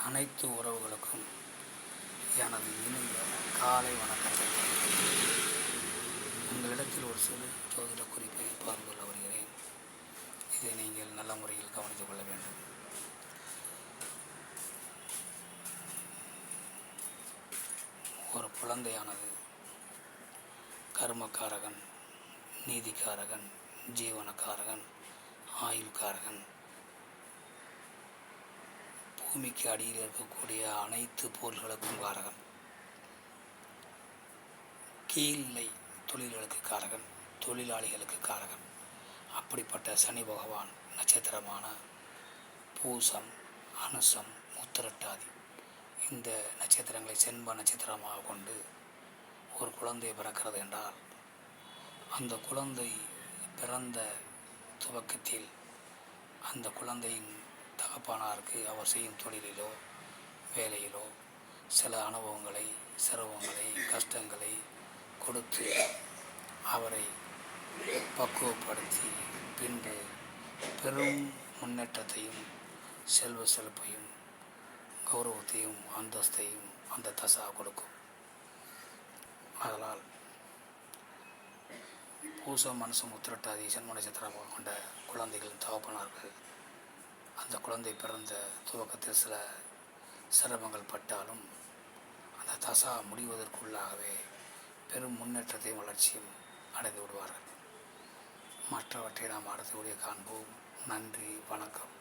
அனைத்து உறவுகளுக்கும் எனது இனிய காலை வணக்கத்தை உங்களிடத்தில் ஒரு சிறு ஜோதிட குறிப்பை பகிர்ந்து கொள்ள வருகிறேன். இதை நீங்கள் நல்ல முறையில் கவனித்துக் கொள்ள வேண்டும். ஒரு குழந்தையானது கர்மக்காரகன், நீதிக்காரகன், ஜீவனக்காரகன், ஆயுள்காரகன், பூமிக்கு அடியில் இருக்கக்கூடிய அனைத்து பொருள்களுக்கும் காரகன், கீழ்நிலை தொழில்களுக்கு காரகன், தொழிலாளிகளுக்கு காரகன். அப்படிப்பட்ட சனி பகவான் நட்சத்திரமான பூசம், அனுசம், உத்திரட்டாதி இந்த நட்சத்திரங்களை செண்ப நட்சத்திரமாக கொண்டு ஒரு குழந்தை பிறக்கிறது என்றால், அந்த குழந்தை பிறந்த துவக்கத்தில் அந்த குழந்தையின் தகப்பனாருக்கு அவர் செய்யும் தொழிலிலோ வேலையிலோ சில அனுபவங்களை, சிரமங்களை, கஷ்டங்களை கொடுத்து அவரை பக்குவப்படுத்தி பின்பு பெரும் முன்னேற்றத்தையும், செல்வ செழிப்பையும், கௌரவத்தையும், அந்தஸ்தையும் அந்த தசா கொடுக்கும். அதனால் பூசம், மனுஷம், உத்திரட்டாதி சென்ம நட்சத்திரமாக கொண்ட குழந்தைகளின் தகப்பனார்கள் அந்த குழந்தை பிறந்த துவக்கத்தில் சில சிரமங்கள் பட்டாலும் அந்த தசா முடிவதற்குள்ளாகவே பெரும் முன்னேற்றத்தையும் வளர்ச்சியும் அடைந்து விடுவார்கள். மற்றவற்றை நாம் அடுத்த வீடியோ காண்போம். நன்றி, வணக்கம்.